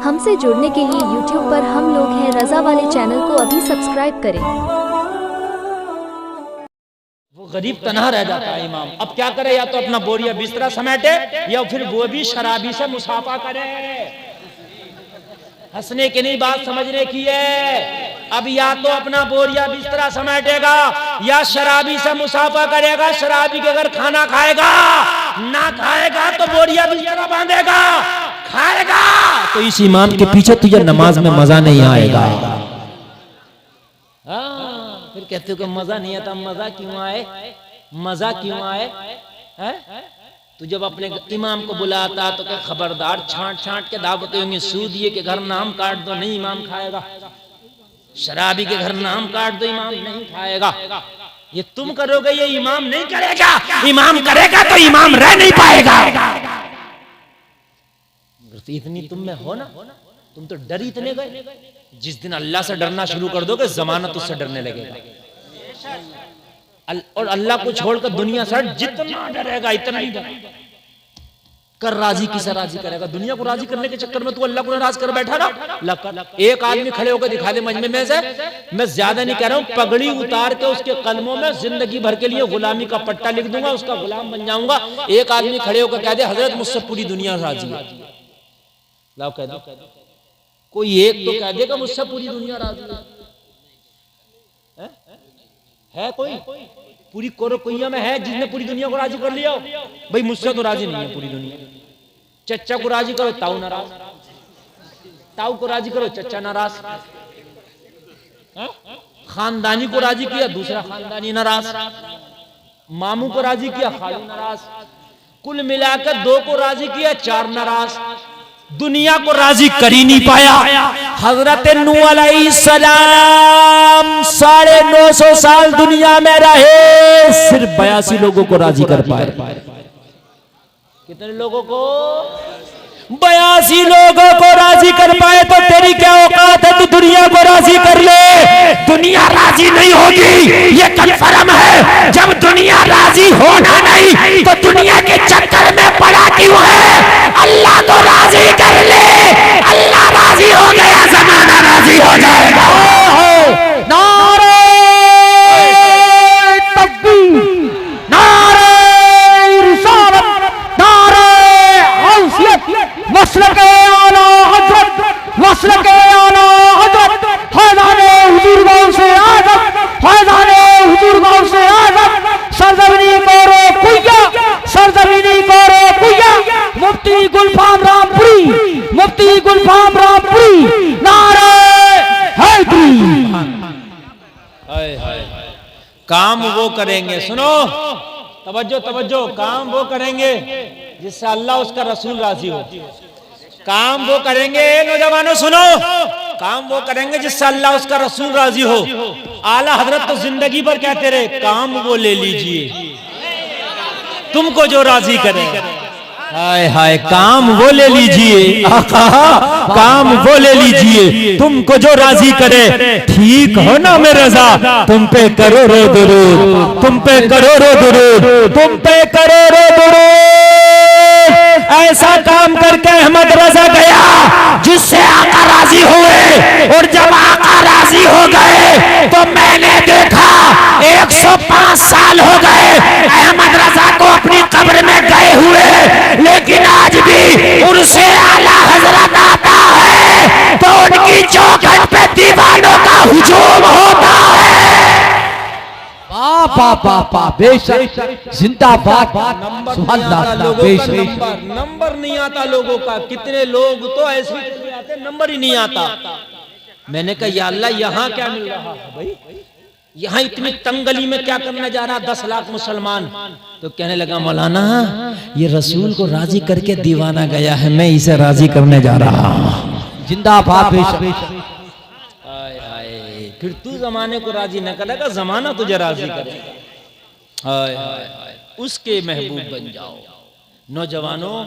हमसे जुड़ने के लिए YouTube पर हम लोग हैं रजा वाले चैनल को अभी सब्सक्राइब करें। वो गरीब तनहा रह जाता है इमाम, अब क्या करे, या तो अपना बोरिया बिस्तरा समेटे या फिर वो भी शराबी से मुसाफा करे। हंसने की नहीं, बात समझने की है। अब या तो अपना बोरिया बिस्तरा समेटेगा या शराबी से मुसाफा करेगा। शराबी के अगर खाना खाएगा, ना खाएगा तो बोरिया बिस्तरा बांधेगा, खाएगा तो इस इमाम के पीछे तुझे नमाज में मजा नहीं आएगा। फिर कहते हो कि मजा नहीं आता, मजा क्यों आए, मजा क्यों आए है? तू जब अपने इमाम को बुलाता तो क्या खबरदार, छांट छांट के दावतें होंगी। सूदिये के घर नाम काट दो, नहीं इमाम खाएगा। शराबी के घर नाम काट दो, इमाम नहीं खाएगा। ये तुम करोगे, ये इमाम नहीं करेगा। इमाम करेगा तो इमाम रह नहीं पाएगा। इतनी तुम में हो ना, तुम तो डर इतने गए। जिस दिन अल्लाह से डरना शुरू कर दोगे, जमानत उससे डरने लगेगा। और अल्लाह को छोड़कर दुनिया से जितना डरेगा इतना ही डर कर। राजी किसे राजी करेगा? दुनिया को राजी करने के चक्कर में तू अल्लाह को नाराज कर बैठा ना। एक आदमी खड़े होकर दिखा दे मजमे में से, मैं ज्यादा नहीं कह रहा हूं, पगड़ी उतार के उसके कलमों में जिंदगी भर के लिए गुलामी का पट्टा लिख दूंगा, उसका गुलाम बन जाऊंगा। एक आदमी खड़े होकर कह दे हजरत मुझसे पूरी दुनिया राजी है, लाओ कह दो। कोई एक तो कह देगा मुझसे पूरी दुनिया राजी है? कोई पूरी कोरोकुइया में है जिसने पूरी दुनिया को राजी कर लिया? भाई मुझसे तो राजी नहीं है पूरी दुनिया। चच्चा को राजी करो, ताऊ नाराज। ताऊ को राजी करो, चच्चा नाराज। खानदानी को राजी किया, दूसरा खानदानी नाराज। मामू को राजी किया, खालू नाराज। कुल मिलाकर दो को राजी किया, चार नाराज। दुनिया को राजी कर ही नहीं पाया। हजरत नूह अलैहिस्सलाम 950 साल दुनिया में रहे, सिर्फ 82 लोगों को राजी कर पाए। कितने लोगों को? 82 लोगों को राजी कर पाए। तो तेरी क्या औकात है, तू दुनिया को राजी कर ले? दुनिया राजी नहीं होगी, ये कन्फर्म है। जब दुनिया राजी होना नहीं तो दुनिया के चक्कर में पड़ा क्यों है? अल्लाह को राजी कर ले, अल्लाह राजी हो गया, जमाना राजी हो जाएगा। नारे तकबीर, नारे रिसालत, नारे हौसियत, मसलके आला हजरत, मसलके आला हजरत, फैज़ाने हुजूर गौस से आज़म, फैज़ाने हुजूर गौस से आज़म, सरजमीनी करो कुइया, सरजमीनी करो कुइया, मुफ्ती गुलफाम रामपुरी, मुफ्ती गुलफाम रामपुरी, नारे हैदरी। काम वो करेंगे, सुनो तवज्जो तवज्जो, काम वो करेंगे जिससे अल्लाह उसका रसूल राजी हो। काम वो करेंगे, नौजवानों सुनो, काम वो करेंगे जिससे अल्लाह उसका रसूल राजी हो। आला हजरत तो जिंदगी भर कहते रहे, काम वो ले लीजिए तुमको जो राजी करे। हाय हाय, काम वो ले लीजिए आका, काम वो ले लीजिए तुमको जो राजी करे। ठीक हो ना मेरे रज़ा, तुम पे करोड़ों दुरूद, तुम पे करोड़ों दुरूद, तुम पे करोड़ों दुरूद। ऐसा काम करके अहमद रजा गया जिससे आका राजी हुए। और जब आका राजी हो गए तो मैंने देखा 105 साल हो गए अहमद रजा को अपनी कब्र में गए हुए, लेकिन आज भी उनसे आला हजरत आता है तो उनकी चौखट पे दीवानों का हुजूम होता है। बेशक जिंदाबाद, नंबर नहीं आता लोगों का। कितने लोग तो ऐसे ही आते, नंबर ही नहीं आता। मैंने कहा या अल्लाह, यहाँ क्या मिल रहा है भाई? यहाँ इतनी तंगली में क्या करने जा रहा 10 लाख मुसलमान? तो कहने लगा मौलाना, ये रसूल को राजी करके दीवाना गया है, मैं इसे राजी करने जा रहा हूँ। जिंदाबाद। फिर तू जमाने को राजी न करेगा, जमाना तुझे राजी करेगा। हाय हाय, उसके महबूब बन जाओ। नौजवानों,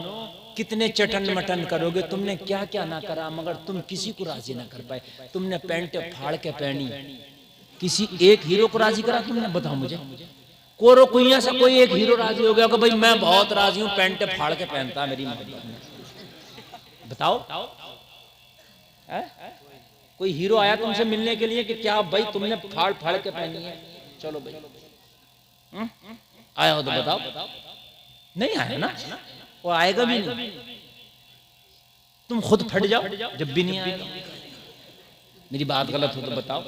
कितने चटन मटन करोगे, तुमने क्या क्या ना करा, मगर तुम किसी को राजी ना कर पाए। तुमने पैंट फाड़ के पहनी, किसी एक हीरो को राजी करा तुमने? बताओ मुझे। कोरो कुइया से कोई एक हीरो राजी हो गया कि भाई मैं बहुत राजी हूं, पैंट फाड़ के पहनता मेरी मोहब्बत में? बताओ। कोई हीरो आया तुमसे मिलने के लिए कि क्या भाई तुमने फाड़ फाड़ के पहनी है, चलो भाई आया हो तो बताओ। नहीं आया ना, वो आएगा भी नहीं। तुम खुद फट जाओ जब भी नहीं आएगा। मेरी बात गलत हो तो बताओ।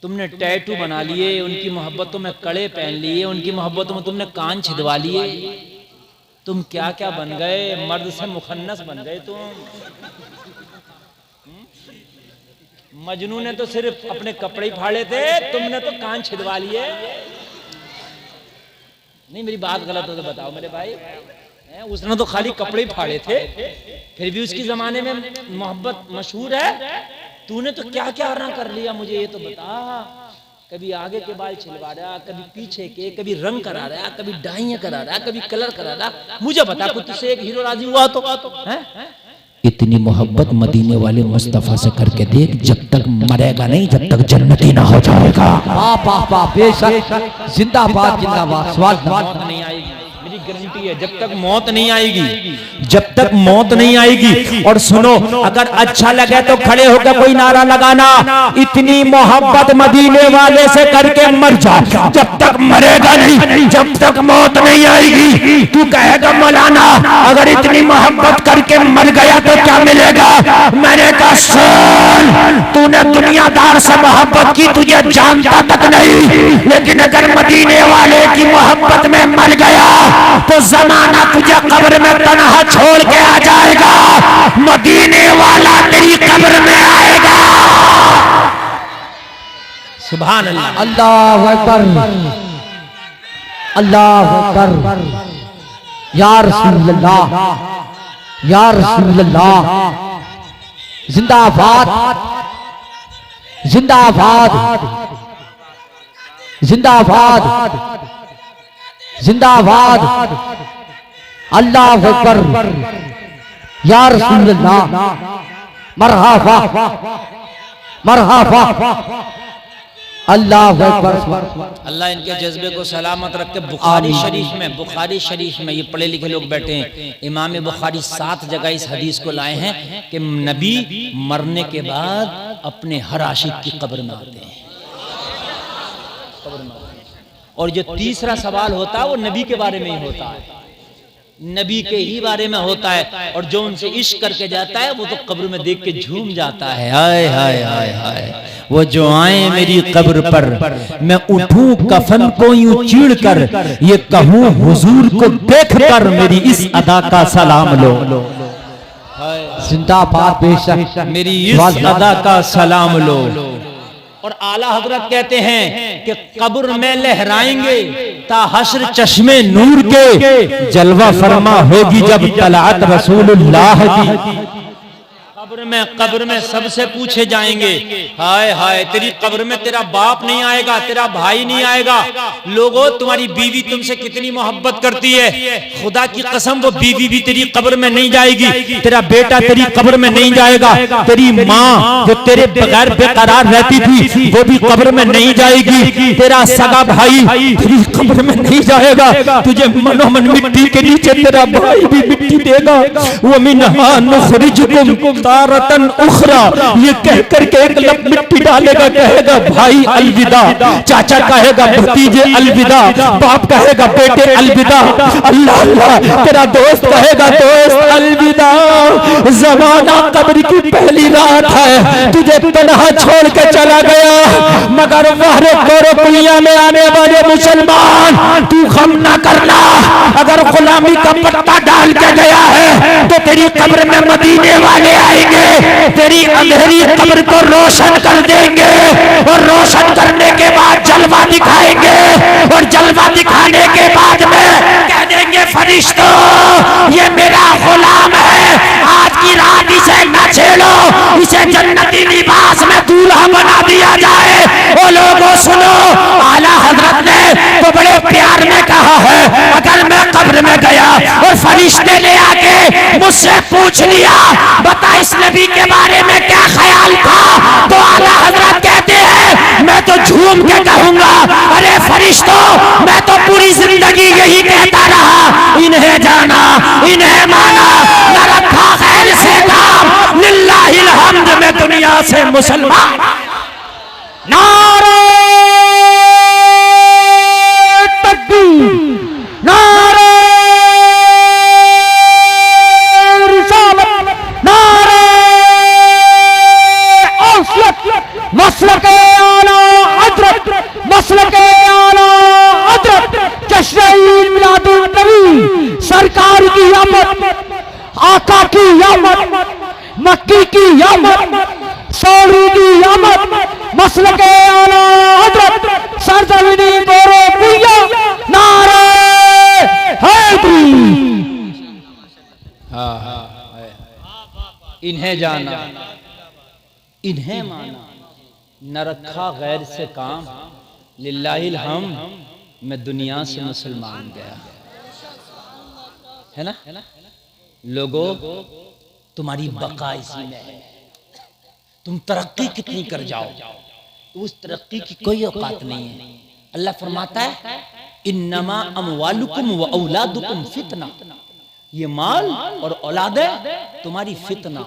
तुमने टैटू बना लिए, उनकी मोहब्बतों में कड़े पहन लिए, उनकी मोहब्बतों में तुमने कान छिदवा लिए, तुम क्या क्या बन गए, मर्द से मुखन्नस बन गए तुम। मजनू ने तो सिर्फ अपने कपड़े ही फाड़े थे, तुमने तो कान छिदवा लिए। नहीं मेरी बात गलत हो तो बताओ मेरे भाई। उसने तो खाली कपड़े ही फाड़े थे, फिर भी उसकी जमाने में मोहब्बत मशहूर है। तूने तो क्या क्या ना कर लिया, मुझे ये तो बता। कभी आगे के बाल छिलवा रहा, कभी पीछे के, कभी रंग करा रहा, कभी डाइयां करा रहा, कभी कलर करा रहा। मुझे बता कुछ तुझसे एक हीरो राजी हुआ तो है? इतनी मोहब्बत मदीने वाले मुस्तफा से करके देख, जब तक मरेगा नहीं, जब तक जन्नती ना हो जाएगा। बेशक, जिंदाबाद जिंदाबाद। स्वाद मौत नहीं आएगी, मेरी गारंटी है। जब तक मौत नहीं आएगी, जब तक मौत नहीं आएगी। और सुनो, अगर अच्छा लगे तो खड़े होकर कोई नारा लगाना, इतनी मोहब्बत मदीने वाले से करके मर जा। जब तक मरेगा नहीं, जब तक मौत नहीं आएगी। तू कहेगा मौलाना अगर इतनी मोहब्बत करके मर गया तो क्या मिलेगा? मैंने कहा सुन, तूने दुनियादार से मोहब्बत की, तुझे जानता तक नहीं। लेकिन अगर मदीने वाले की मोहब्बत में मर गया तो जमाना तुझे कब्र में तन्हा छोड़ के आ जाएगा, मदीने वाला तेरी कब्र में आएगा। सुभान अल्लाह। अल्लाहु अकबर, अल्लाहु अकबर। या रसूलल्लाह, या रसूलल्लाह। जिंदाबाद, जिंदाबाद, जिंदाबाद, जिंदाबाद। अल्लाहु अकबर, या रसूलल्लाह। मरहबा, मरहबा। अल्लाहु अकबर। अल्लाह इनके जज्बे को सलामत रख के। बुखारी शरीफ में ये पढ़े लिखे लोग बैठे हैं, इमाम बुखारी 7 जगह इस हदीस को लाए हैं कि नबी मरने के बाद अपने हर आशिक की कब्र में आते हैं। और जो तीसरा सवाल होता है वो नबी के बारे में ही होता है, नबी के ही बारे में होता है। और जो उनसे इश्क करके जाता है वो तो कब्र में देख के झूम जाता है। हाय हाय हाय हाय, वो जो आए मेरी कब्र पर, मैं उठूं कफन को यूं चीड़ कर, ये कहूं हुजूर को देख कर मेरी इस अदा का सलाम लो। जिंदाबाद, बेशक, मेरी इस अदा का सलाम लो। और आला हजरत कहते हैं कि कब्र में लहराएंगे ता हश्र चश्मे नूर के, जलवा फरमा होगी जब तलात रसूलुल्लाह की। कब्र में सबसे पूछे जाएंगे, हाय हाय तेरी कब्र में तेरा बाप नहीं आएगा, तेरा भाई नहीं आएगा। लोगों तुम्हारी बीवी तुमसे कितनी मोहब्बत करती है, खुदा की कसम वो बीवी भी तेरी कब्र में नहीं जाएगी, तेरा बेटा तेरी कब्र में नहीं जाएगा, तेरी माँ जो तेरे बगैर बेकरार रहती थी वो भी कब्र में नहीं जाएगी, तेरा सगा भाई तेरी कब्र में नहीं जाएगा, तुझे मनोमन मिट्टी के नीचे तेरा भाई भी मिट्टी देगा। वो मिन्हा नुखरिजुकुम तारतन उखरा, ये कह करके एक लप मिट्टी डालेगा, कहेगा भाई अलविदा, चाचा कहेगा भतीजे अलविदा, बाप कहेगा बेटे अलविदा, अल्लाह अल्लाह तेरा दोस्त कहेगा दोस्त अलविदा। जमाना कब्र की पहली रात है, तुझे तन्हा छोड़ के चला गया, मगर वहरे गोरो दुनिया में आने वाले मुसलमान तू गम ना करना। अगर गुलामी का पत्ता डाल के गया है तो तेरी कब्र में मदीने वाले आएंगे, तेरी अंधेरी कब्र को रोशन कर देंगे, और रोशन करने के बाद जलवा दिखाएंगे, और जलवा दिखाने के बाद में कह देंगे फरिश्तों ये मेरा गुलाम है, आज की रात इसे न छेड़ो, इसे जन्नती लिबास में दूल्हा बना दिया जाए। वो लोगों सुनो, आला हजरत ने तो बड़े प्यार में कहा है, अगर मैं कब्र में गया और फरिश्ते ले आके मुझसे पूछ लिया बता इस नबी के बारे में क्या ख्याल था, तो आला हजरत कहते हैं मैं तो झूम के कहूंगा अरे फरिश्तों मैं तो पूरी जिंदगी यही कहता रहा, इन्हें जाना इन्हें माना, न रखा खैर से काम, लिल्लाहिल हम्द। से मुसलमान। नारे तकबीर, नारे रिसालत, नारे औसत, मसलके आला हजरत, मसलके आला हजरत, जश्न ईद मिलादुन नबी, सरकार की आमद, आका की आमद, मक्की की आमद, सौरी की आमद, मसलके आला हजरत, सरजमीनी गोरो पिया, नारे हैदरी। इन्हें जाना, इन्हें माना, न रखा गैर से काम, लिल्लाहिल हम, मैं दुनिया से मुसलमान गया। है ना? लोगों, तुम्हारी बका इसी में है। तुम तरक्की कितनी कर जाओ, उस तरक्की की कोई औकात नहीं है। अल्लाह फरमाता है इन्नमा अमवालुकुम व औलादुकुम फितना, ये माल और औलादें तुम्हारी फितना।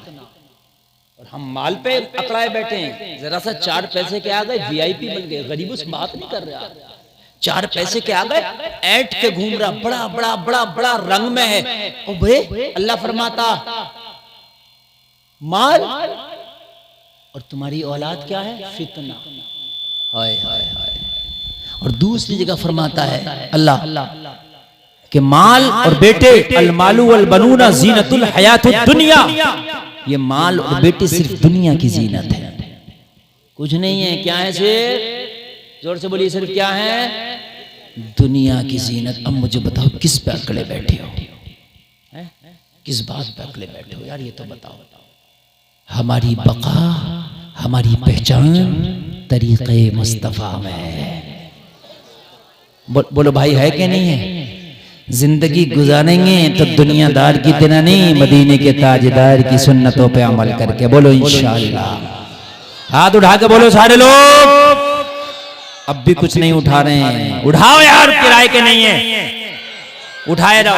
और हम माल पे अकड़ाए बैठे हैं, जरा सा 4 पैसे के आ गए VIP बन गए। गरीबों से बात नहीं कर रहा, 4 पैसे के आ गए ऐंठ के घूम रहा, बड़ा बड़ा बड़ा बड़ा रंग में है। ओ भाई, अल्लाह फरमाता माल और तुम्हारी औलाद क्या है? फितना। हाय हाय हाय। और दूसरी जगह फरमाता है अल्लाह कि माल और बेटे, अल मालू वल बनूना जीनतुल हयातुद दुनिया, ये माल और बेटे सिर्फ दुनिया की जीनत है, कुछ नहीं है। क्या है? सिर्फ, जोर से बोलिए, सिर्फ क्या है? दुनिया की जीनत। अब मुझे बताओ किस पे अकड़े बैठे हो? किस बात पे अकड़े बैठे हो यार, ये तो बताओ। हमारी बका, हमारी पहचान तरीक़े मुस्तफ़ा में है। बोलो भाई, है कि नहीं है? जिंदगी गुजारेंगे तो दुनियादार की तरह नहीं, मदीने के ताजदार की सुन्नतों पे अमल करके। बोलो इंशाअल्लाह। हाथ उठा के बोलो सारे लोग। अब भी कुछ नहीं उठा रहे हैं, उठाओ यार, किराए के नहीं है, उठाए रहो,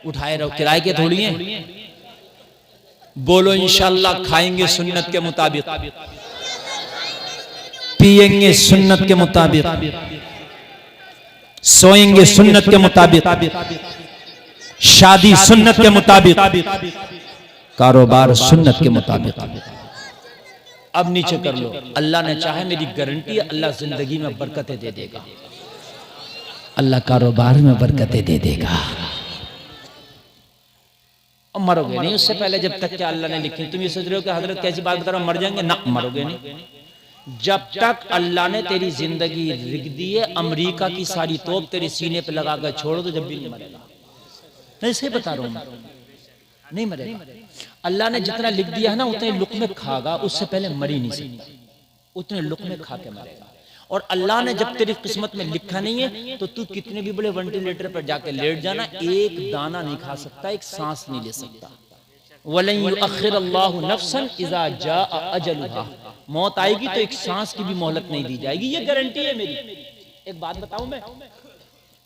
उठाए रहो, किराए के थोड़ी हैं। बोलो इंशाअल्लाह। खाएंगे सुन्नत के मुताबिक, पिएंगे सुन्नत के मुताबिक, सोएंगे सुन्नत के मुताबिक, शादी सुन्नत के मुताबिक, कारोबार सुन्नत के मुताबिक। अब नीचे कर लो। अल्लाह ने चाहे, मेरी गारंटी है, अल्लाह जिंदगी में बरकतें दे देगा, अल्लाह कारोबार में बरकतें दे देगा। और मरोगे नहीं उससे पहले, जब तक क्या अल्लाह ने लिखी। तुम ये सोच रहे हो कि हजरत कैसी बात बता रहा हूं, मर जाएंगे ना? मरोगे नहीं। जब तक अल्लाह ने तेरी जिंदगी लिख दी है, अमेरिका की सारी तोप तेरे सीने पे लगा कर छोड़ दो, जब भी नहीं मरेगा। मैं इसे बता रहा हूं, नहीं मरेगा। अल्लाह ने जितना लिख दिया है ना, उतने लुक़मे खागा, उससे पहले मर ही नहीं सकता, उतने लुक़मे खा के मरेगा। और अल्लाह ने जब तेरी किस्मत में लिखा नहीं है, तो तू कितने भी बड़े वेंटिलेटर पर जाके लेट जाना, एक दाना नहीं खा सकता, एक सांस नहीं ले सकता। वलन युअख्खिरुल्लाहु नफ्सन इज़ा जाअ अजलुहा, मौत आएगी तो एक सांस की भी मोहलत नहीं दी जाएगी, ये गारंटी है मेरी। एक बात बताऊं मैं,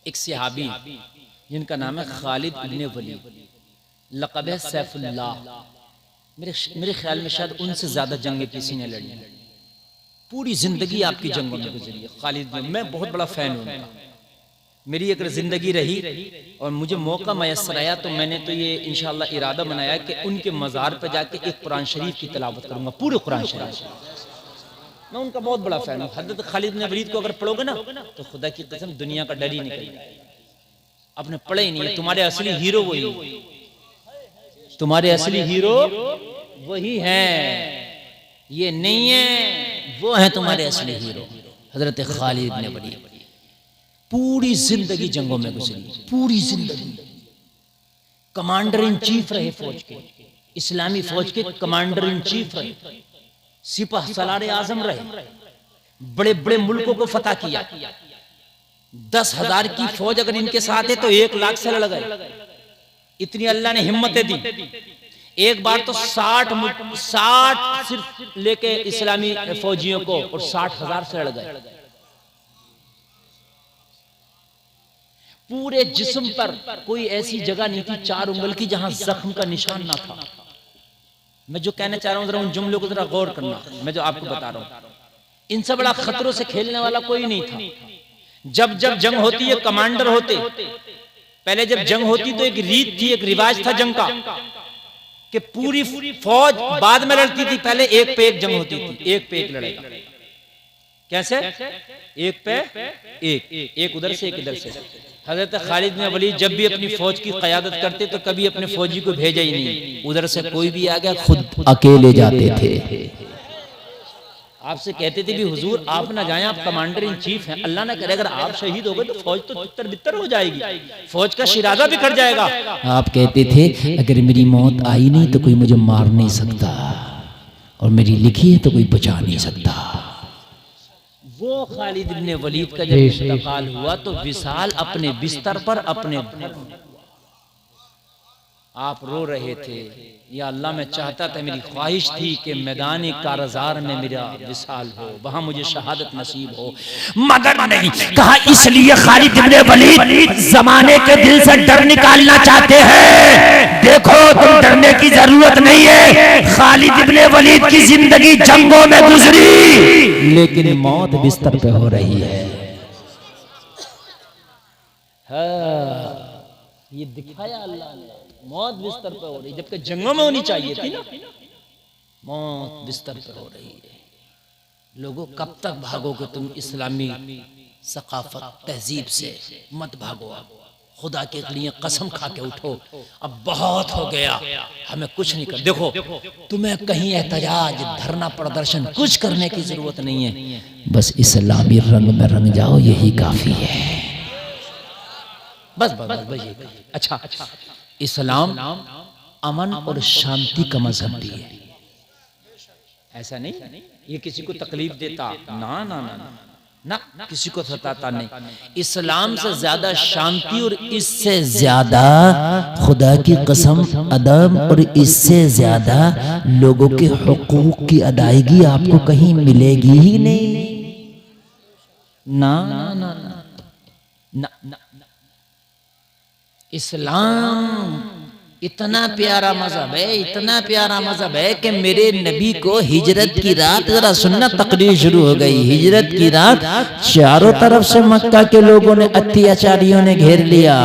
एक सहाबी जिनका नाम है खालिद इब्न वलीद, लक़ब है सैफुल्लाह, मेरे ख्याल में शायद उनसे ज्यादा जंग किसी ने लड़ी, पूरी जिंदगी आपकी जंगों में गुजरी है खालिद। मैं बहुत बड़ा फैन हूं उनका, मेरी एक जिंदगी रही और मुझे मौका मैसर आया तो मैंने तो ये इंशाअल्लाह इरादा बनाया कि उनके मज़ार पर जाके एक कुरान शरीफ की तिलावत करूंगा, पूरे कुरान शरीफ। मैं उनका बहुत बड़ा फैन हूँ। हज़रत खालिद इब्न वलीद को अगर पढ़ोगे ना तो खुदा की कसम दुनिया का डर ही निकल जाएगा। आपने पढ़े ही नहीं है, तुम्हारे असली हीरो वही, तुम्हारे असली हीरो वही हैं, ये नहीं है, वो है तुम्हारे असली हीरो हजरत खालिद इब्न वलीद। पूरी जिंदगी जंगों में गुजरी, पूरी जिंदगी कमांडर इन चीफ रहे फौज के, इस्लामी फौज के कमांडर इन चीफ रहे, सिपाह सलार आजम रहे, बड़े बड़े मुल्कों को फतह किया। 10,000 की फौज अगर इनके साथ है तो 1 लाख से लड़ गए, इतनी अल्लाह ने हिम्मतें दी। एक बार तो 60 सिर्फ लेके इस्लामी फौजियों को और 60,000 से लड़ गए। पूरे जिस्म पर कोई ऐसी जगह नहीं थी 4 उंगल की जहां जख्म का निशान ना था। मैं जो कहना चाह रहा हूं जरा उन जुमलों को जरा गौर करना। मैं जो आपको बता रहा हूं, इनसे बड़ा खतरों से खेलने वाला कोई नहीं था। जब जब जंग होती है कमांडर होते। पहले जब जंग होती तो एक रीत थी, एक रिवाज था जंग का कि पूरी फौज बाद में लड़ती थी, पहले एक पे एक जंग होती थी, एक पे एक लड़ेगा। कैसे? एक पे एक उधर से एक इधर से। हजरत खालिद बिन वलीद जब भी अपनी फौज की क़यादत करते तो कभी अपने फौजी को भेजा ही नहीं, उधर से कोई भी आ गया खुद अकेले जाते थे। आपसे कहते थे भी हुजूर आप ना जाएं, आप कमांडर इन चीफ हैं, अल्लाह ना करे अगर आप शहीद हो गए तो फौज तो तितर बितर हो जाएगी, फौज का शिराजा भी कट जाएगा। आप कहते थे अगर मेरी मौत आई नहीं तो कोई मुझे मार नहीं सकता, और मेरी लिखी है तो कोई बचा नहीं सकता। वो खालिद इब्ने वलीद का जब इंतकाल हुआ तो विशाल अपने बिस्तर पर अपने घर में आप रो रहे थे, या अल्लाह मैं चाहता था, मेरी ख्वाहिश थी कि मैदान कारज़ार में मेरा विशाल हो, वहां मुझे शहादत नसीब हो, मगर नहीं। कहा इसलिए खालिद इब्ने वलीद जमाने के दिल से डर निकालना चाहते हैं। देखो तुम डरने की जरूरत नहीं है, खालिद इब्ने वलीद की जिंदगी जंगों में गुजरी, लेकिन मौत बिस्तर पे हो रही है। ये दिखाया अल्लाह ने, मौत बिस्तर पे हो रही, जबकि जंगों में होनी चाहिए थी ना, मौत बिस्तर पे हो रही है। लोगों कब तक भागोगे तुम इस्लामी सकाफत तहजीब से? मत भागो, खुदा के लिए कसम खा के उठो, अब बहुत हो गया, हमें कुछ नहीं कर। देखो तुम्हें कहीं एहतजाज धरना प्रदर्शन कुछ करने की जरूरत नहीं है, बस इस्लामी रंग में रंग जाओ, यही काफी है। बस ये। अच्छा, इस्लाम अमन और शांति का मजहब भी है, ऐसा नहीं ये किसी को तकलीफ देता, ना ना ना ना, ना किसी को सताता नहीं। इस्लाम से ज्यादा शांति और इससे ज्यादा खुदा की कसम अदब और इससे ज्यादा लोगों के हुकूक की अदायगी आपको कहीं मिलेगी ही नहीं। ना ना ना ना ना, ना। इस्लाम इतना प्यारा मजहब है, इतना प्यारा मजहब है कि मेरे नबी को हिजरत की रात, जरा सुनना तकरीर शुरू हो गई, हिजरत की रात चारों तरफ से मक्का के लोगों ने अत्याचारियों ने घेर लिया,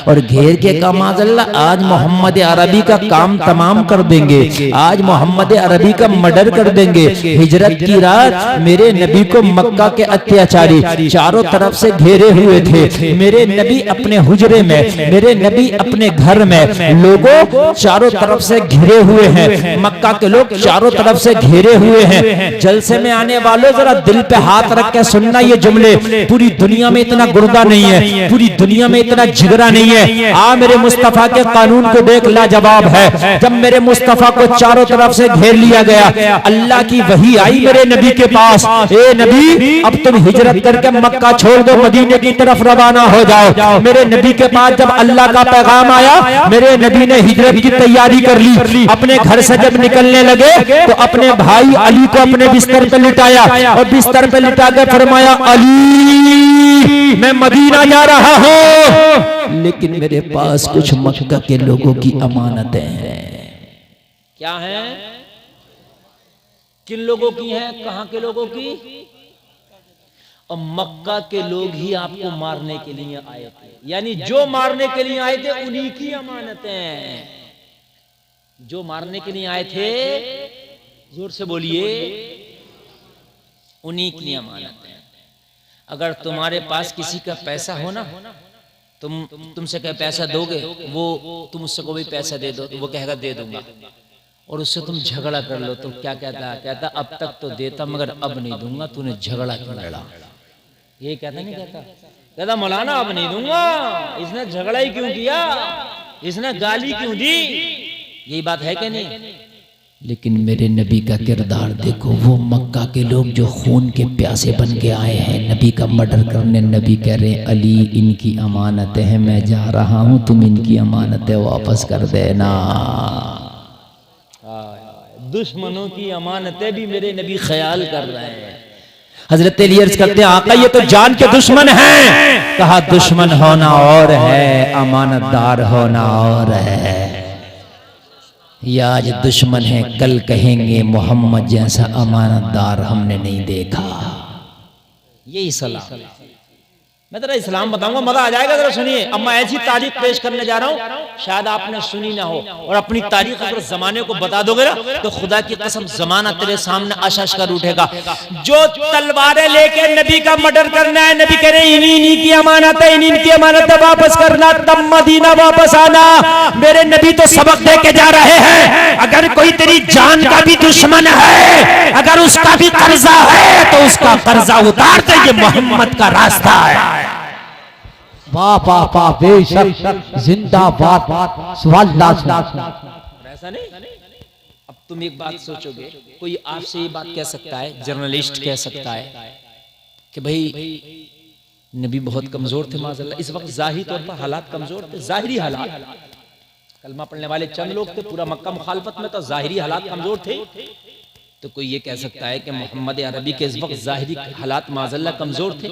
और घेर के कहा माज़अल्लाह आज मोहम्मद अरबी का काम तमाम कर देंगे, आज मोहम्मद अरबी का मर्डर कर देंगे। हिजरत की रात मेरे नबी को मक्का के अत्याचारी चारों तरफ से घेरे हुए थे, मेरे नबी अपने हुजरे में, मेरे नबी अपने घर में, लोगों चारों तरफ से घिरे हुए हैं, मक्का के लोग चारों तरफ से घेरे हुए हैं। जलसे में आने वालों जरा दिल पे हाथ रख के सुनना ये जुमले, पूरी दुनिया में इतना गुर्दा नहीं है, पूरी दुनिया में इतना जिगरा नहीं है। आ मेरे मुस्तफा के कानून को देख, लाजवाब है। जब मेरे मुस्तफा को चारों तरफ से घेर लिया गया, अल्लाह की वही आई मेरे नबी के पास, ए नबी अब तुम हिजरत करके मक्का छोड़ दो, मदीने की तरफ रवाना हो जाओ। मेरे नबी के पास जब अल्लाह का पैगाम आया, मेरे नबी ने हिजरत की तैयारी कर ली। अपने घर से जब निकलने लगे तो अपने भाई अली को अपने बिस्तर पे लिटाया, और बिस्तर पे लिटा के फरमाया अली मैं मदीना जा रहा हूं, लेकिन मेरे पास कुछ मक्का के लोगों की अमानतें हैं। क्या है? किन लोगों की हैं? कहां के लोगों की? और मक्का के लोग ही आपको मारने के लिए आए थे, यानी जो मारने के लिए आए थे उन्हीं की अमानतें। जो मारने के लिए आए थे, जोर से बोलिए, उन्हीं की अमानतें। अगर तुम्हारे पास किसी का पैसा हो ना, तुमसे कहे पैसा दोगे, वो तुम उससे कोई पैसा दे दो, वो कहेगा दे दूंगा, और उससे तुम झगड़ा कर लो तो क्या कहता? कहता अब तक तो देता मगर अब नहीं दूंगा, तूने झगड़ा क्यों लड़ा? ये कहता नहीं कहता मौलाना अब नहीं दूंगा, इसने झगड़ा ही क्यों किया, इसने गाली क्यों दी? यही बात है कि नहीं? लेकिन मेरे नबी का किरदार देखो, वो मक्का के लोग जो खून के प्यासे बन के आए हैं नबी का मर्डर करने, नबी कह रहे अली इनकी अमानतें हैं, मैं जा रहा हूं, तुम इनकी अमानतें वापस कर देना। दुश्मनों की अमानतें भी मेरे नबी ख्याल कर रहे हैं। हजरत अली अर्ज करते हैं आका ये तो जान के दुश्मन हैं। कहा दुश्मन होना और है, अमानतदार होना और है। ये आज दुश्मन है, कल कहेंगे मोहम्मद जैसा अमानतदार हमने नहीं देखा। यही सलाह। मैं तेरा इस्लाम बताऊंगा, मजा आ जाएगा। जरा सुनिए, अब मैं ऐसी तारीख पेश करने जा रहा हूँ शायद आपने सुनी ना हो, और अपनी तारीख अगर जमाने को बता दोगे ना तो खुदा की कसम जमाना तेरे सामने आशाश कर उठेगा। जो तलवारें लेके नबी का मर्डर करना है, नबी कह रहे इन्हीं की अमानत है, इन्हीं की अमानत है, वापस करना, तब मदीना वापस आना। मेरे नबी तो सबक दे के जा रहे हैं, अगर कोई तेरी जान का भी दुश्मन है, अगर उसका भी कर्जा है तो उसका कर्जा उतार दे, ये मोहम्मद का रास्ता है। वाह वाह वाह, बेशक जिंदाबाद। ऐसा नहीं। अब तुम एक बात सोचोगे, कोई आपसे ये बात कह सकता है, जर्नलिस्ट कह सकता है कि भाई नबी बहुत कमजोर थे माज़अल्लाह। इस वक्त जाहिरी तौर पर हालात कमजोर थे, जाहिरी हालात। कलमा पढ़ने वाले चंद लोग थे, पूरा मक्का मुखालफत में, तो जाहिरी हालात कमजोर थे। तो कोई ये कह सकता है कि मोहम्मद अरबी के इस वक्त जाहिरी हालात माज़अल्लाह कमजोर थे,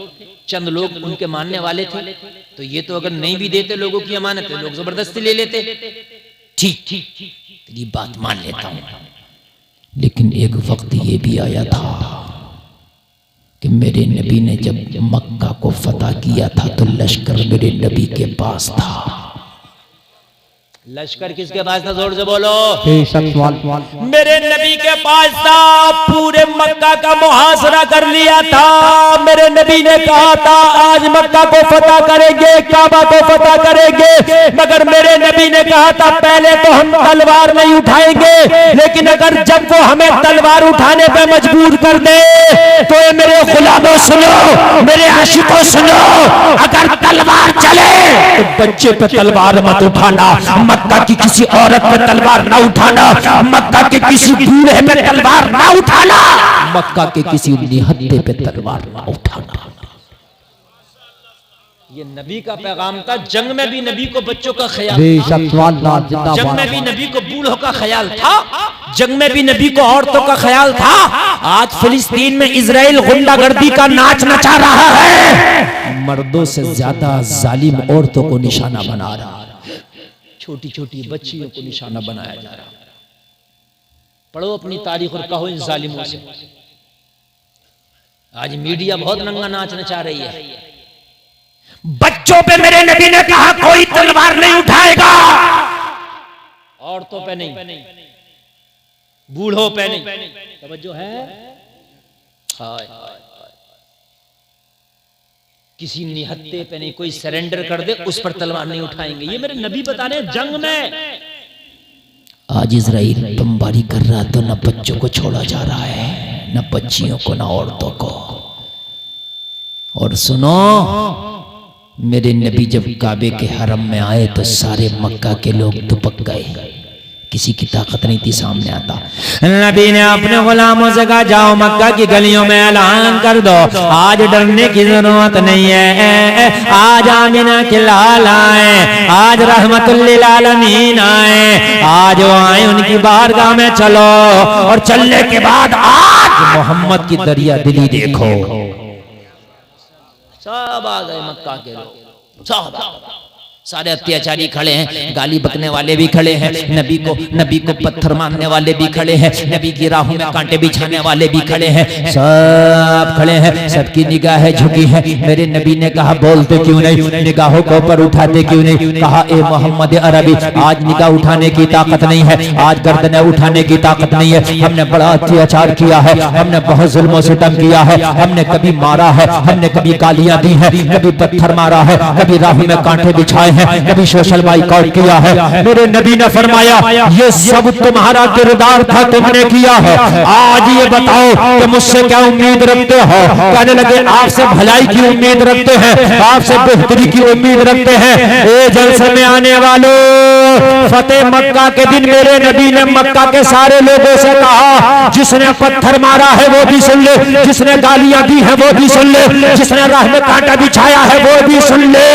चंद लोग उनके मानने वाले थे, तो ये तो अगर नहीं भी देते लोगों की अमानत, लोग जबरदस्ती ले लेते। ठीक तेरी बात मान लेता हूं, लेकिन एक वक्त ये भी आया था कि मेरे नबी ने जब मक्का को फतह किया था तो लश्कर मेरे नबी के पास था। लश्कर किसके पास था? जोर से बोलो। मेरे नबी के पास था। पूरे मक्का का मुहासरा कर लिया था। मेरे नबी ने कहा था आज मक्का को फतह करेंगे, काबा को फतह करेंगे, मगर मेरे नबी ने कहा था पहले तो हम तलवार नहीं उठाएंगे, लेकिन अगर जब वो हमें तलवार उठाने पे मजबूर कर दे तो ये मेरे गुलामों सुनो, मेरे आशिकों सुनो, अगर तलवार चले तो बच्चे पे तलवार मत उठाना, मक्का की किसी औरत पे तलवार ना उठाना, मक्का के किसी बूढ़े पे तलवार ना उठाना, मक्का के किसी निहत्थे पे तलवार ना उठाना। ये नबी का पैगाम था। जंग में भी नबी को बच्चों का ख्याल था, जंग में भी नबी को बूढ़ों का ख्याल था, जंग में भी नबी को औरतों का ख्याल था। आज फिलिस्तीन में इजराइल गुंडागर्दी का नाच नचा रहा है, मर्दों से ज्यादा जालिम औरतों को निशाना बना रहा है, छोटी छोटी बच्चियों को निशाना बनाया जा रहा है। पढ़ो अपनी तारीख और कहो इन जालिमों से। आज मीडिया बहुत नंगा नाच नचा रही है। बच्चों पे मेरे नबी ने कहा कोई तलवार नहीं उठाएगा, औरतों पे नहीं, बूढ़ों पे नहीं। तवज्जो है? हाय किसी निहत्ते पे नहीं, कोई सरेंडर कर दे उस पर तलवार नहीं उठाएंगे। ये मेरे नबी बता रहे हैं जंग में। आज इजराइल बमबारी कर रहा तो न बच्चों को छोड़ा जा रहा है, न बच्चियों को, न औरतों को। और सुनो, मेरे नबी जब काबे के हरम में आए तो सारे मक्का के लोग दुबक गए, किसी की ताकत नहीं थी सामने आता। नबी ने अपने गुलामों से कहा जाओ मक्का की गलियों में ऐलान कर दो आज डरने की जरूरत नहीं है, आज आमिना के लाल आए, आज रहमतुल लिल आलमीन आए, आज वो आए उनकी बारगाह में चलो। और चलने के बाद आज मोहम्मद की दरिया दिली देखो, सब आ गए मक्का के लोग, सब सारे अत्याचारी खड़े हैं, गाली बकने वाले भी खड़े हैं, नबी को पत्थर मारने वाले भी खड़े हैं, नबी की राहों में कांटे बिछाने वाले भी खड़े हैं, सब खड़े हैं, सबकी निगाहें झुकी हैं। मेरे नबी ने कहा बोलते क्यों नहीं, निगाहों को ऊपर उठाते क्यों नहीं? कहा ए मोहम्मद अरबी, आज निगाह उठाने की ताकत नहीं है, आज गर्दनें उठाने की ताकत नहीं है। हमने बड़ा अत्याचार किया है, हमने बहुत जुल्म सितम किया है, हमने कभी मारा है, हमने कभी गालियां दी है, कभी पत्थर मारा है, कभी राहों में कांटे बिछाए हैं, कभी सोशल बाइकआउट किया है। मेरे नबी ने फरमाया ये सब तुम्हारा किरदार था, तुमने किया है। आज ये बताओ कि मुझसे क्या उम्मीद रखते हो? कहने लगे आपसे भलाई की उम्मीद रखते हैं, आपसे बेहतरी की उम्मीद रखते हैं। ए जलसे में आने वालों, फतेह मक्का के दिन मेरे नबी ने मक्का के सारे लोगों से कहा जिसने पत्थर मारा है वो भी सुन ले, जिसने गालियां दी है वो भी सुन ले, जिसने राह में कांटा बिछाया है वो भी सुन ले,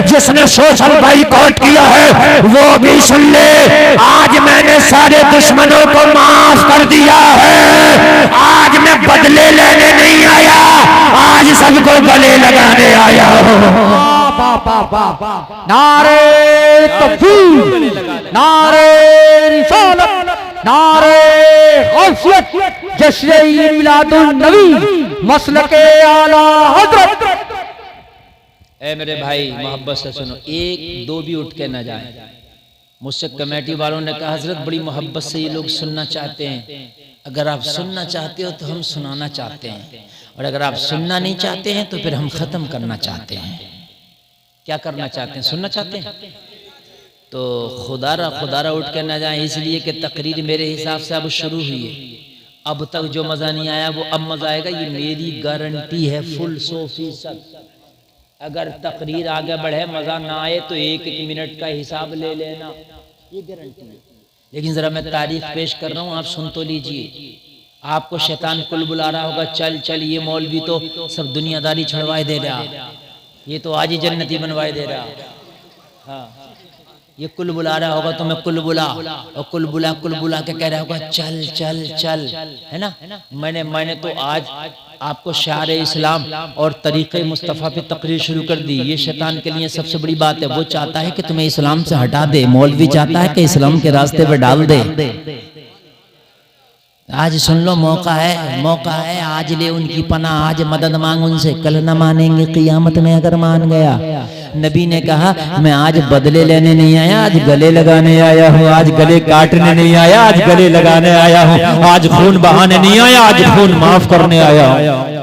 जिसने सोशल बाइकआउट किया है वो भी सुन ले। आज मैंने सारे दुश्मनों को माफ कर दिया है, आज मैं बदले लेने नहीं आया, आज सबको गले लगाने आया हूं। वाह वाह, नारे तकबीर, नारे रिसालत, नारे गौसियत, जश्न ईद मिलादुन नबी, मसलके आला हजरत। ए मेरे भाई मोहब्बत से सुनो, एक दो भी उठ के ना जाए। मुझसे कमेटी वालों ने कहा हजरत बड़ी मोहब्बत से ये लोग सुनना चाहते हैं, अगर आप सुनना चाहते हो तो हम सुनाना चाहते हैं, और अगर आप सुनना नहीं चाहते हैं तो फिर हम ख़त्म करना चाहते हैं। क्या करना चाहते हैं? सुनना चाहते हैं तो खुदारा उठ कर ना जाए, इसलिए कि तकरीर मेरे हिसाब से अब शुरू हुई है। अब तक जो मज़ा नहीं आया वो अब मज़ा आएगा, ये मेरी गारंटी है फुल 100%। अगर तकरीर आगे बढ़े मज़ा ना आए तो एक मिनट का हिसाब ले लेना, ये गारंटी है। लेकिन ज़रा मैं तारीफ पेश कर रहा हूँ, आप सुन तो लीजिए। आपको शैतान कुल बुला रहा होगा, चल चल ये मौलवी तो सब दुनियादारी छड़वाए दे रहा, ये तो आज ही जन्नती बनवाए दे रहा। हाँ, ये कुल बुला रहा होगा तो मैं कुल बुला, और कुल बुला के कह रहा होगा चल चल चल, है ना। मैंने तो आज आपको शार इस्लाम और तरीक़े मुस्तफ़ा पे तकरीर शुरू कर दी। ये शैतान के लिए सबसे बड़ी बात है, वो चाहता है कि तुम्हें इस्लाम से हटा दे, मौलवी चाहता है कि इस्लाम के रास्ते पे डाल दे। आज सुन लो, मौका है, आज ले उनकी पनाह, आज मदद मांग उनसे, कल न मानेंगे क़ियामत में अगर मान गया। नबी ने कहा मैं आज बदले लेने नहीं आया, आज गले लगाने आया हूँ, आज गले काटने नहीं आया, आज गले लगाने आया हूँ, आज खून बहाने नहीं आया, आज खून माफ करने आया हूँ।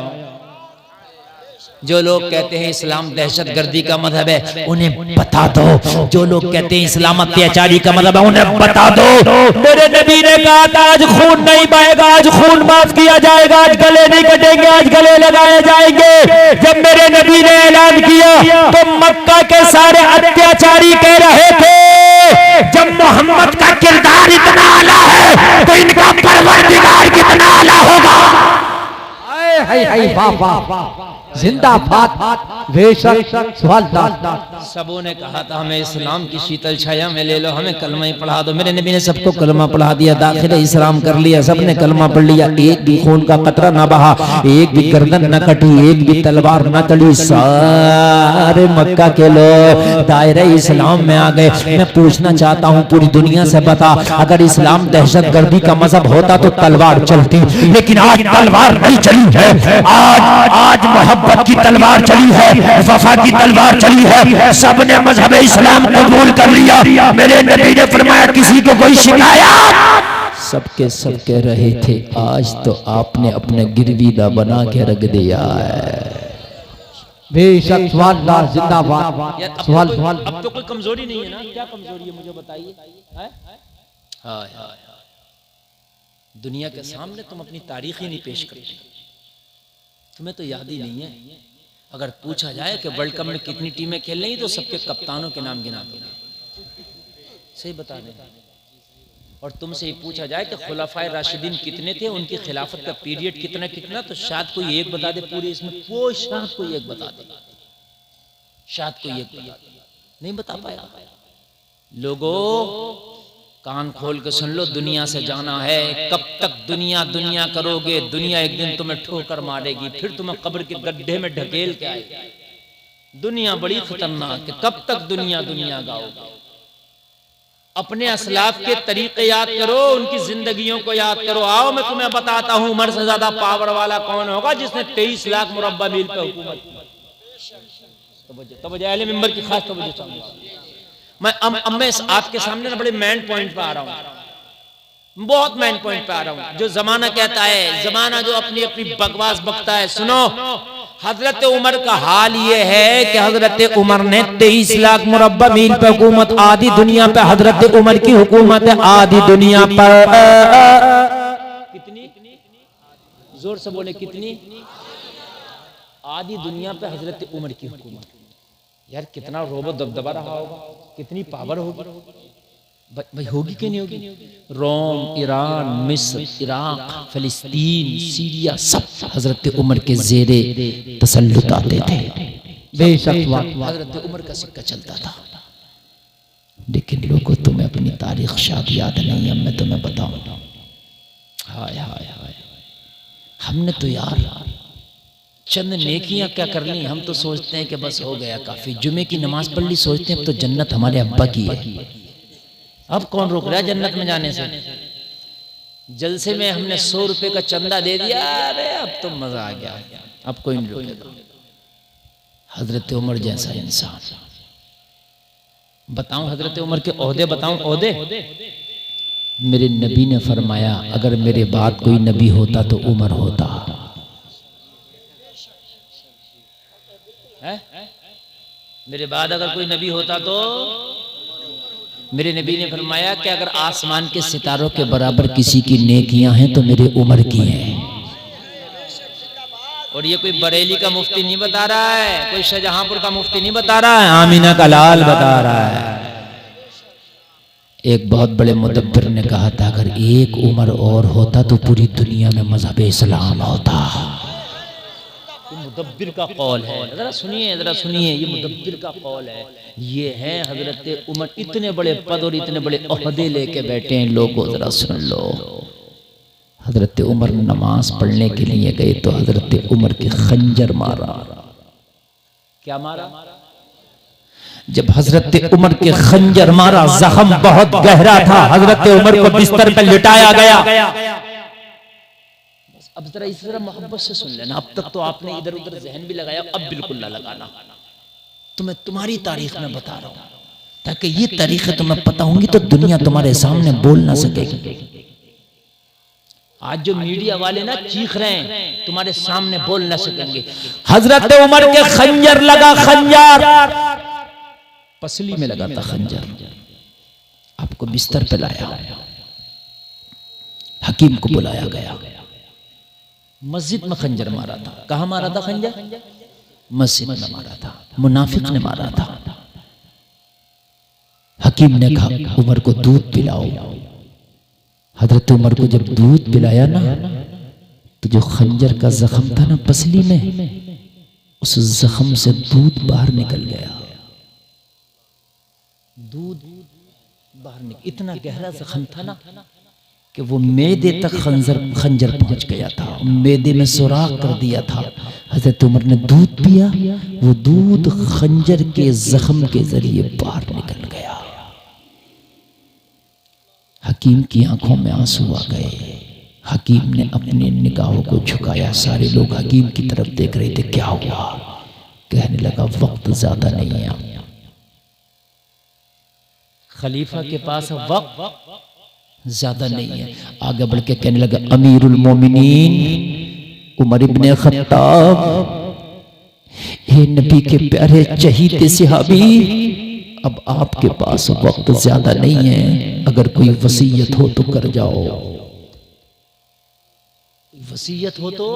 जो लोग कहते हैं इस्लाम दहशतगर्दी का मजहब है, उन्हें बता दो। जो लोग कहते हैं इस्लाम अत्याचारी का मजहब है, उन्हें बता दो। मेरे नबी ने कहा था आज खून नहीं बहेगा, आज खून माफ किया जाएगा, आज गले नहीं कटेंगे, आज गले लगाए जाएंगे। जब मेरे नबी ने ऐलान किया तो मक्का के सारे अत्याचारी कह रहे थे जब मोहम्मद का किरदार इतना आला है तो इनका परवरदिगार कितना आला होगा। वाह वाह, जिंदाबाद, बेशक सबों ने कहा था हमें इस्लाम की शीतल छाया में ले लो, हमें कलमा ही पढ़ा दो। मेरे नबी ने सबको कलमा पढ़ा दिया, दाखिल इस्लाम कर लिया, सबने कलमा पढ़ लिया। एक भी खून का कतरा ना बहा, एक भी गर्दन न कटी, एक भी तलवार न चली। सारे मक्का के लोग दायरे इस्लाम में आ गए। मैं पूछना चाहता हूँ पूरी दुनिया से बता, अगर इस्लाम दहशतगर्दी का मजहब होता तो तलवार चलती, लेकिन आज तलवार नहीं चली है। आज मोहब्बत की तलवार चली है, वफा की तलवार चली है। सबने मजहब इस्लाम कबूल कर लिया। मेरे नबी ने फरमाया किसी को कोई शिकायत, सबके सब कह रहे थे आज तो आपने अपने गिरवीदा बना के रख दिया है। बेशक जिंदाबाद। अब तो कोई कमजोरी नहीं है ना, क्या कमजोरी है मुझे बताइए। दुनिया के सामने तुम अपनी तारीख ही नहीं पेश करते, तुम्हें तो याद ही नहीं है। अगर पूछा जाए कि वर्ल्ड कप में कितनी टीमें खेल रही तो सबके कप्तानों के नाम गिना दो, सही बता दें। और तुमसे ये पूछा जाए कि खुलाफाए राशिदीन कितने थे, उनकी खिलाफत का पीरियड कितना, तो शायद कोई एक बता दे पूरे इसमें, कोई शायद कोई एक बता दे, शायद कोई एक बता दे, नहीं बता पाया। लोगों कान खोल के सुन लो, दुनिया से जाना है। कब तक दुनिया दुनिया करोगे? दुनिया एक दिन तुम्हें ठोकर मारेगी, फिर तुम्हें कब्र के गड्ढे में ढकेल के आएगी। दुनिया बड़ी खतरनाक है, कब तक दुनिया दुनिया गाओगे? अपने असलाफ के तरीके याद करो, उनकी जिंदगियों को याद करो। आओ मैं तुम्हें बताता हूं उमर से ज्यादा पावर वाला कौन होगा, जिसने 23 लाख मुरब्बा मील पे हुकूमत की। तवज्जो अहले मिंबर की खास तवज्जो चाहिए। मैं आपके सामने ना बड़े मेन पॉइंट पे आ रहा हूं, बहुत मेन पॉइंट पे आ रहा हूं। जो जमाना कहता है, जमाना जो अपनी अपनी बकवास बकता है, सुनो। हजरत उमर का हाल ये है कि हजरत उमर ने 23 लाख मुरब्बा मील पे हुकूमत, आधी दुनिया पे हजरत उमर की हुकूमत है, आधी दुनिया पर कितनी, जोर से बोले कितनी, आधी दुनिया पे हजरत उमर की हुकूमत। यार कितना रोबो दबदबा रहा होगा, कितनी पावर होगी भाई, होगी कि नहीं होगी? रोम, ईरान, मिस्र, इराक, फिलिस्तीन, सीरिया सब हजरत उमर के जेरे तसल्लुत आते थे। बेशक हजरत उमर का सिक्का चलता था। लेकिन लोगों तुम्हें अपनी तारीख शायद याद नहीं है, मैं तुम्हें बताऊं। हाय हाय हाय, हमने तो यार चंद नेकियां क्या कर ली, हम तो सोचते हैं कि बस हो गया काफी, जुमे की नमाज पढ़ ली, सोचते हैं अब तो जन्नत हमारे अब्बा की है। अब कौन रोक रहा है जन्नत में जाने से? जलसे में हमने 100 रुपए का चंदा दे दिया, अरे अब तो मजा आ गया, अब कोई नहीं रोकेगा। हजरत उमर जैसा इंसान, बताऊं हजरत उमर के ओहदे बताऊं ओहदे? मेरे नबी ने फरमाया अगर मेरे बाद कोई नबी होता तो उमर होता है? मेरे बाद अगर कोई नबी होता तो मेरे नबी ने फरमाया कि अगर आसमान के सितारों के बराबर किसी की नेकियां हैं तो मेरे उमर की हैं। और ये कोई बरेली का मुफ्ती नहीं बता रहा है, कोई शाहजहांपुर का मुफ्ती नहीं बता रहा है, आमीना का लाल बता रहा है। एक बहुत बड़े मुदब्बिर ने कहा था अगर एक उमर और होता तो पूरी दुनिया में मजहब इस्लाम होता। मुदब्बिर का कौल है, जरा सुनिए, जरा सुनिए, ये मुदब्बिर का कौल है। ये है हजरत उमर, इतने बड़े पद और इतने बड़े ओहदे लेके बैठे हैं लोगों, जरा सुन लो। हजरत उमर नमाज पढ़ने के लिए गए तो हजरत उमर के खंजर मारा। क्या मारा? जब हजरत उमर के खंजर मारा, जख्म बहुत गहरा था, हजरत उमर को बिस्तर पर लिटाया गया। अब जरा इस तरह मोहब्बत से सुन लेना, अब तक तो आपने इधर उधर जहन भी लगाया, अब बिल्कुल ना लगाना। तो मैं तुम्हारी तारीख में बता रहा हूं, ताकि ये तारीखें तुम्हें पता होंगी तो दुनिया तुम्हारे सामने बोल ना सकेगी। आज जो मीडिया वाले ना चीख रहे हैं, तुम्हारे सामने बोल ना सकेंगे। हजरत उमर के खंजर लगा, खंजर पसली में लगा था खंजर। आपको बिस्तर पे लाया, हकीम को बुलाया गया, मस्जिद में खंजर मारा था। कहां मारा था खंजर? मस्जिद में मारा था, मुनाफिक ने मारा था। हकीम ने कहा उमर को दूध पिलाओ। हजरत उमर को जब दूध पिलाया ना तो जो खंजर का जख्म था ना पसली में, उस जख्म से दूध बाहर निकल गया। दूध बाहर निकल, इतना गहरा जख्म था ना कि वो मैदे तक खंजर पहुंच गया था, मैदे में सुराख कर दिया था। हजरत उमर ने दूध पिया, वो दूध खंजर के जख्म के जरिए बाहर निकल गया। हकीम की आंखों में आंसू आ गए। हकीम ने अपनी निगाहों को झुकाया, सारे लोग हकीम की तरफ देख रहे थे। क्या हुआ? कहने लगा वक्त ज्यादा नहीं है, खलीफा के पास वक्त ज्यादा नहीं है। आगे बढ़ के कहने लगा अमीरुल मोमिनीन उमर इब्ने खत्ताब, हे नबी के प्यारे चहीते सहाबी, अब आपके पास वक्त ज्यादा नहीं है, अगर कोई वसीयत हो तो कर जाओ। वसीयत हो तो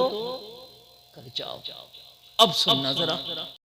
कर जाओ। अब सुनना जरा,